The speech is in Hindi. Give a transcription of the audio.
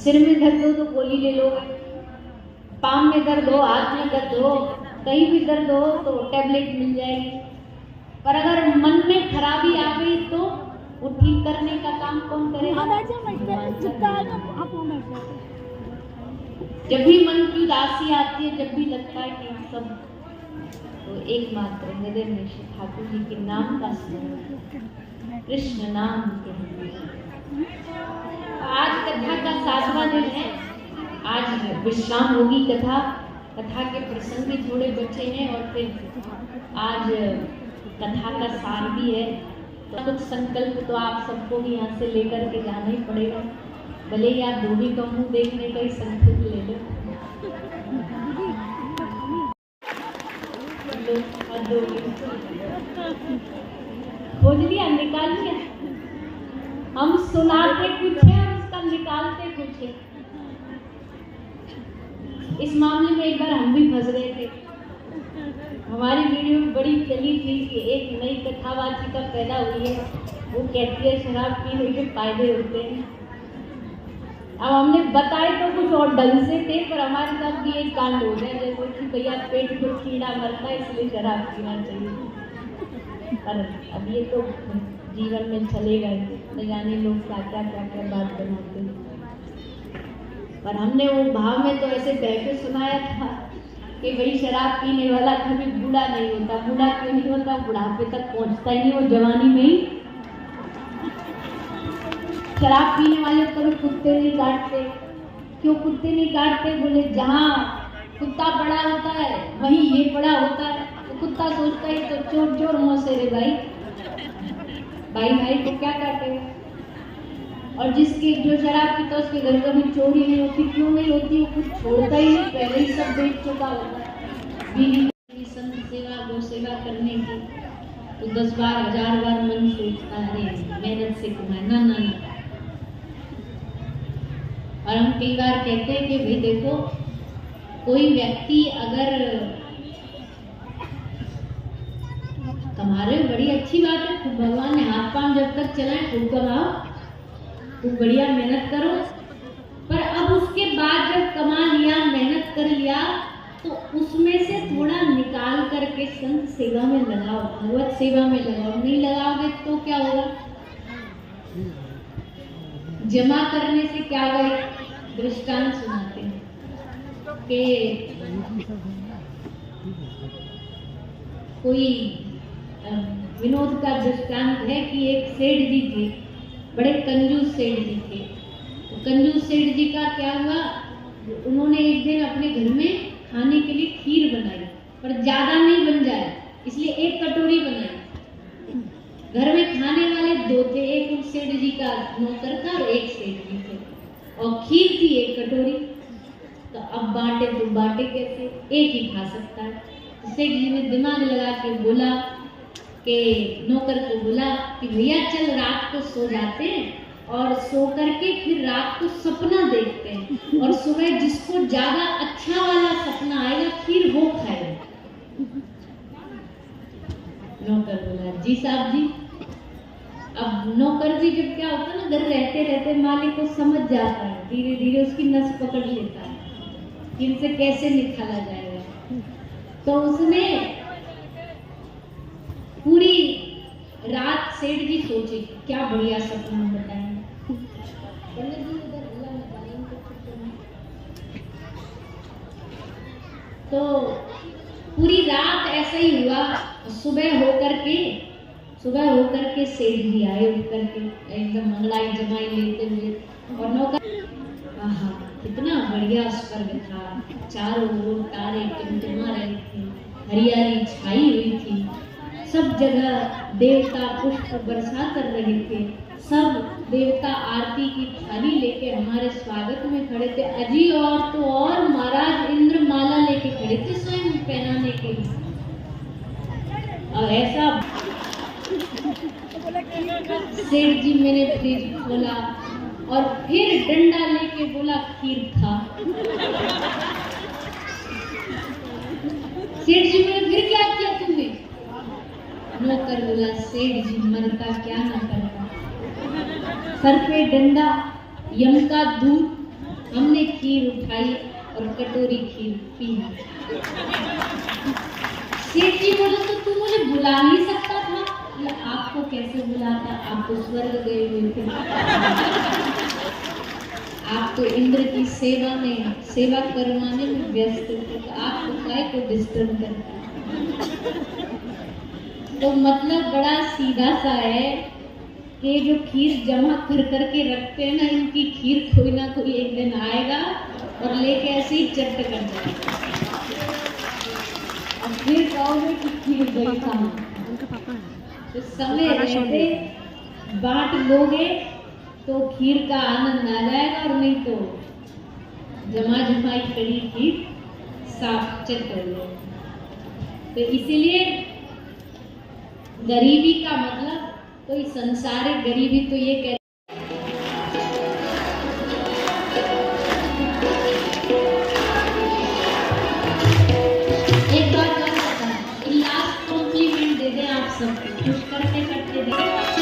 सिर में दर्द हो तो गोली ले लो, पाँव में दर्द हो, हाथ में दर्द हो, कहीं भी दर्द हो तो टैबलेट मिल जाएगी। पर अगर मन में खराबी आ गई तो वो ठीक करने का काम कौन करेगा? जब भी मन की उदासी आती है, जब भी लगता है कि सब, तो एकमात्र हृदय में श्री ठाकुर जी के नाम का स्मरण, कृष्ण नाम के। आज कथा का 7वां दिन है। आज विश्राम होगी कथा के प्रसंग भी थोड़े बचे हैं और फिर आज कथा का सार भी है। तो कुछ संकल्प तो आप सबको भी यहाँ से लेकर के जाना ही पड़ेगा, भले ही आप धोबी का मुंह देखने का ही संकल्प ले लो। खोज लिया, निकाल लिया। हम सुनाते कुछ है, उसका निकालते कुछ है। इस मामले में एक बार हम भी फंस गए थे। हमारी वीडियो बड़ी चली थी कि एक नई कथावाचिका पैदा हुई है, वो कहती है शराब पीने के फायदे होते हैं। अब हमने बताए तो कुछ और ढंग से थे, पर हमारे साथ भी एक कांड हो गया, जैसे कि भैया पेट में कीड़ा मरता है इसलिए शराब पीना चाहिए। पर अब ये तो जीवन में चलेगा, न जाने लोग क्या बात बनाते हैं। पर हमने वो भाव में तो ऐसे बह के सुनाया था कि भाई शराब पीने वाला कभी बूढ़ा नहीं होता। बूढ़ा क्यों नहीं होता? बुढ़ापे तक पहुंचता ही नहीं, वो जवानी में ही। शराब पीने वाले कभी कुत्ते नहीं काटते। क्यों कुत्ते नहीं काटते? बोले जहाँ कुत्ता बड़ा होता है वहीं ये बड़ा होता है। तो कुत्ता सोचता है तो चोर चोर मोसे रे भाई को क्या काटेगा। और जिसकी जो शराब पीता उसके घर कभी चोरी नहीं होती। क्यों नहीं होती? वो कुछ छोड़ता ही नहीं, पहले ही सब बेच चुका होता है। बीवी संत सेवा गौ सेवा करने की तो 10 बार 1000 बार मन सोचता है मेहनत से कमाए ना। और हम कई बार कहते हैं कि भाई देखो, कोई व्यक्ति अगर कमा रहे, बड़ी अच्छी बात है, खूब भगवान ने हाथ पांव जब तक चलाए खूब कमाओ, खूब बढ़िया मेहनत करो। पर अब उसके बाद जब कमा लिया, मेहनत कर लिया, तो उसमें से थोड़ा निकाल करके संत सेवा में लगाओ, भगवत सेवा में लगाओ। नहीं लगाओगे तो क्या होगा? जमा करने से क्या होगा? दृष्टांत सुनाते हैं कि कोई विनोद का दृष्टांत है कि एक सेठ जी थे, बड़े कंजूस सेठ जी थे। तो कंजूस सेठ जी का क्या हुआ, उन्होंने एक दिन अपने घर में खाने के लिए खीर बनाई, पर ज्यादा नहीं बन जाए इसलिए एक कटोरी बनाई। घर में खाने वाले 2 थे, एक उस सेठ जी का नौकर था और एक सेठ जी थे, और खीर थी 1 कटोरी। तो अब बांटे तो बांटे कैसे? एक ही खा सकता है। सेठ जी ने दिमाग लगा के बोला कि नौकर को बोला कि भैया चल रात को सो जाते हैं और सो करके फिर रात को सपना देखते हैं, और सुबह जिसको ज्यादा अच्छा वाला सपना आएगा खीर वो खाएगा। नौकर बोला जी साहब जी। अब नौकर जी जब क्या होता है ना, घर रहते रहते मालिक को समझ जाता है, धीरे धीरे उसकी नस पकड़ लेता है कि इनसे कैसे निकाला जाएगा। तो उसने पूरी रात सेठ जी सोचे क्या बढ़िया सपना बताएं। तो पूरी रात ऐसा ही हुआ। सुबह होकर के सेठ जी आए, उठ करके एकदम मंगलाई जमाई लेते हुए, और नौकर आहा कितना बढ़िया स्वर्ग था, चारों ओर तारे टिमटिमा रहे थे, हरियाली छाई हुई थी, सब जगह देवता पुष्प बरसा कर रहे थे। सब देवता आरती की थाली लेके हमारे स्वागत में खड़े थे। अजी और तो और महाराज इंद्र माला लेके खड़े थे स्वयं पहनाने के लिए। और ऐसा सेठ जी मैंने फ्रिज खोला और फिर डंडा लेके बोला खीर खा। सेठ जी मैंने फिर क्या किया तुमने? नौकर बोला सेठ जी मरता क्या ना करता। सर पे डंडा, यम का दूध, हमने खीर उठाई और कटोरी खीर पी। सेठ जी बोले तो तू मुझे बुला नहीं सकता था? आपको कैसे बुलाता, आप तो स्वर्ग गए हुए थे। आप तो इंद्र की सेवा करवाने में व्यस्त थे, तो आपको काय को डिस्टर्ब करता। तो मतलब बड़ा सीधा सा है कि जो खीर जमा कर करके रखते हैं ना, इनकी खीर कोई ना कोई एक दिन आएगा और लेके ऐसे ही चट कर जाएगा और फिर कहोगे कि खीर गई कहाँ। तो समय रहते बांट लोगे तो खीर का आनंद आ जाएगा, और नहीं तो जमा जमाई कड़ी खीर साफ चट कर लो। तो इसीलिए गरीबी का मतलब कोई संसारिक गरीबी तो ये कहते एक बात और बताऊं, लास्ट कॉम्प्लीमेंट दे दें आप सबको, कुछ करते करते दें।